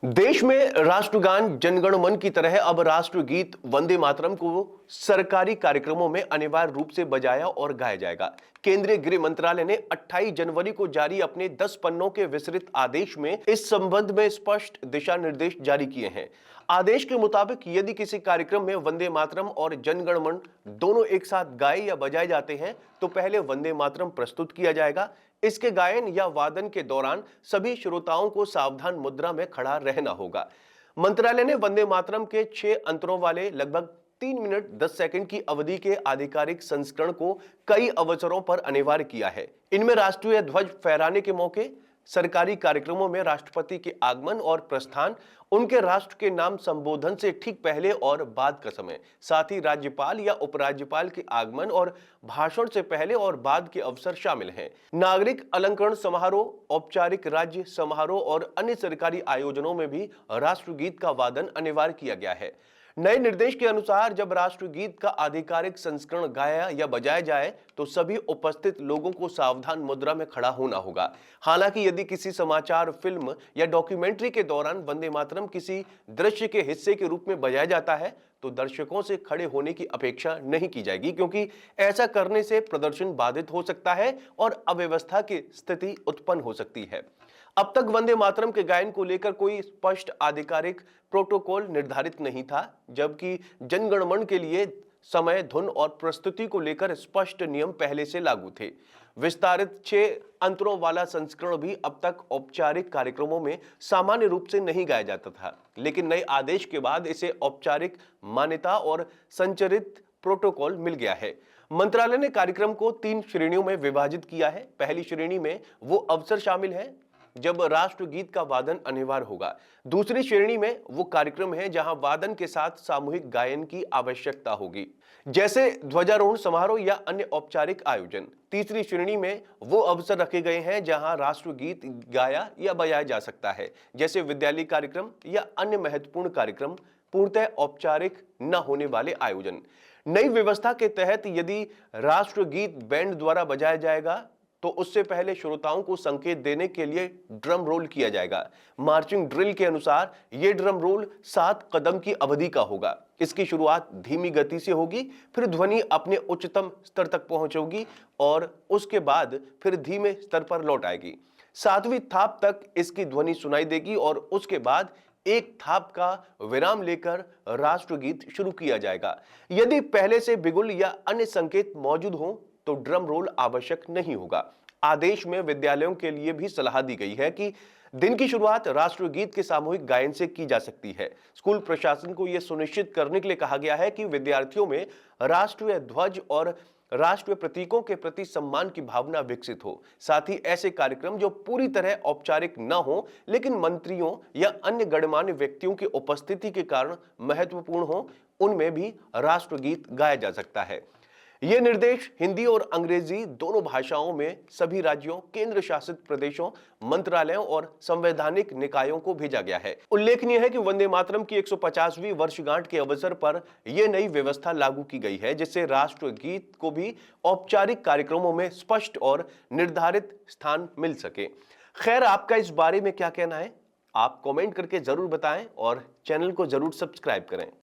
देश में राष्ट्रगान जनगण मन की तरह अब राष्ट्रगीत वंदे मातरम को सरकारी कार्यक्रमों में अनिवार्य रूप से बजाया और गाया जाएगा। केंद्रीय गृह मंत्रालय ने 28 जनवरी को जारी अपने 10 पन्नों के विस्तृत आदेश में इस संबंध में स्पष्ट दिशा निर्देश जारी किए हैं। आदेश के मुताबिक यदि किसी कार्यक्रम में वंदे मातरम और जनगण मन दोनों एक साथ गाए या बजाए जाते हैं तो पहले वंदे मातरम प्रस्तुत किया जाएगा। इसके गायन या वादन के दौरान सभी श्रोताओं को सावधान मुद्रा में खड़ा रहना होगा। मंत्रालय ने वंदे मातरम के 6 अंतरों वाले लगभग 3 मिनट 10 सेकंड की अवधि के आधिकारिक संस्करण को कई अवसरों पर अनिवार्य किया है। इनमें राष्ट्रीय ध्वज फहराने के मौके, सरकारी कार्यक्रमों में राष्ट्रपति के आगमन और प्रस्थान, उनके राष्ट्र के नाम संबोधन से ठीक पहले और बाद का समय, साथ ही राज्यपाल या उपराज्यपाल के आगमन और भाषण से पहले और बाद के अवसर शामिल हैं। नागरिक अलंकरण समारोह, औपचारिक राज्य समारोह और अन्य सरकारी आयोजनों में भी राष्ट्रगीत का वादन अनिवार्य किया गया है। नए निर्देश के अनुसार जब राष्ट्रगीत का आधिकारिक संस्करण गाया या बजाया जाए तो सभी उपस्थित लोगों को सावधान मुद्रा में खड़ा होना होगा। हालांकि यदि किसी समाचार, फिल्म या डॉक्यूमेंट्री के दौरान वंदे मातरम किसी दृश्य के हिस्से के रूप में बजाया जाता है तो दर्शकों से खड़े होने की अपेक्षा नहीं की जाएगी, क्योंकि ऐसा करने से प्रदर्शन बाधित हो सकता है और अव्यवस्था की स्थिति उत्पन्न हो सकती है। अब तक वंदे मातरम के गायन को लेकर कोई स्पष्ट आधिकारिक प्रोटोकॉल निर्धारित नहीं था, जबकि जनगण मन के लिए समय, धुन और प्रस्तुति को लेकर स्पष्ट नियम पहले से लागू थे। विस्तारित 6 अंतरों वाला संस्करण भी अब तक औपचारिक कार्यक्रमों में सामान्य रूप से नहीं गाया जाता था, लेकिन नए आदेश के बाद इसे औपचारिक मान्यता और संरचित प्रोटोकॉल मिल गया है। मंत्रालय ने कार्यक्रम को 3 श्रेणियों में विभाजित किया है। पहली श्रेणी में वो अवसर शामिल है जब राष्ट्रगीत का वादन अनिवार्य होगा। दूसरी श्रेणी में वो कार्यक्रम है जहां वादन के साथ सामूहिक गायन की आवश्यकता होगी, जैसे ध्वजारोहण समारोह या अन्य औपचारिक आयोजन। तीसरी श्रेणी में वो अवसर रखे गए हैं जहां राष्ट्रगीत गाया या बजाया जा सकता है, जैसे विद्यालय कार्यक्रम या अन्य महत्वपूर्ण कार्यक्रम, पूर्णतः औपचारिक न होने वाले आयोजन। नई व्यवस्था के तहत यदि राष्ट्रगीत बैंड द्वारा बजाया जाएगा तो उससे पहले श्रोताओं को संकेत देने के लिए ड्रम रोल किया जाएगा। मार्चिंग ड्रिल के अनुसार यह ड्रम रोल 7 कदम की अवधि का होगा। इसकी शुरुआत धीमी गति से होगी, फिर ध्वनि अपने उच्चतम स्तर तक पहुंचेगी और उसके बाद फिर धीमे स्तर पर लौट आएगी। 7वीं थाप तक इसकी ध्वनि सुनाई देगी और उसके बाद एक थाप का विराम लेकर राष्ट्रगीत शुरू किया जाएगा। यदि पहले से बिगुल या अन्य संकेत मौजूद हों तो ड्रम रोल आवश्यक नहीं होगा। आदेश में विद्यालयों के लिए भी सलाह दी गई है कि दिन की शुरुआत राष्ट्रगीत के सामूहिक गायन से की जा सकती है। स्कूल प्रशासन को यह सुनिश्चित करने के लिए कहा गया है कि विद्यार्थियों में राष्ट्रीय ध्वज और राष्ट्रीय प्रतीकों के प्रति सम्मान की भावना विकसित हो। साथ ही ऐसे कार्यक्रम जो पूरी तरह औपचारिक न हो लेकिन मंत्रियों या अन्य गणमान्य व्यक्तियों की उपस्थिति के कारण महत्वपूर्ण हो, उनमें भी राष्ट्रगीत गाया जा सकता है। ये निर्देश हिंदी और अंग्रेजी दोनों भाषाओं में सभी राज्यों, केंद्र शासित प्रदेशों, मंत्रालयों और संवैधानिक निकायों को भेजा गया है। उल्लेखनीय है कि वंदे मातरम की 150वीं वर्षगांठ के अवसर पर यह नई व्यवस्था लागू की गई है, जिससे राष्ट्रगीत को भी औपचारिक कार्यक्रमों में स्पष्ट और निर्धारित स्थान मिल सके। खैर, आपका इस बारे में क्या कहना है? आप कमेंट करके जरूर बताएं और चैनल को जरूर सब्सक्राइब करें।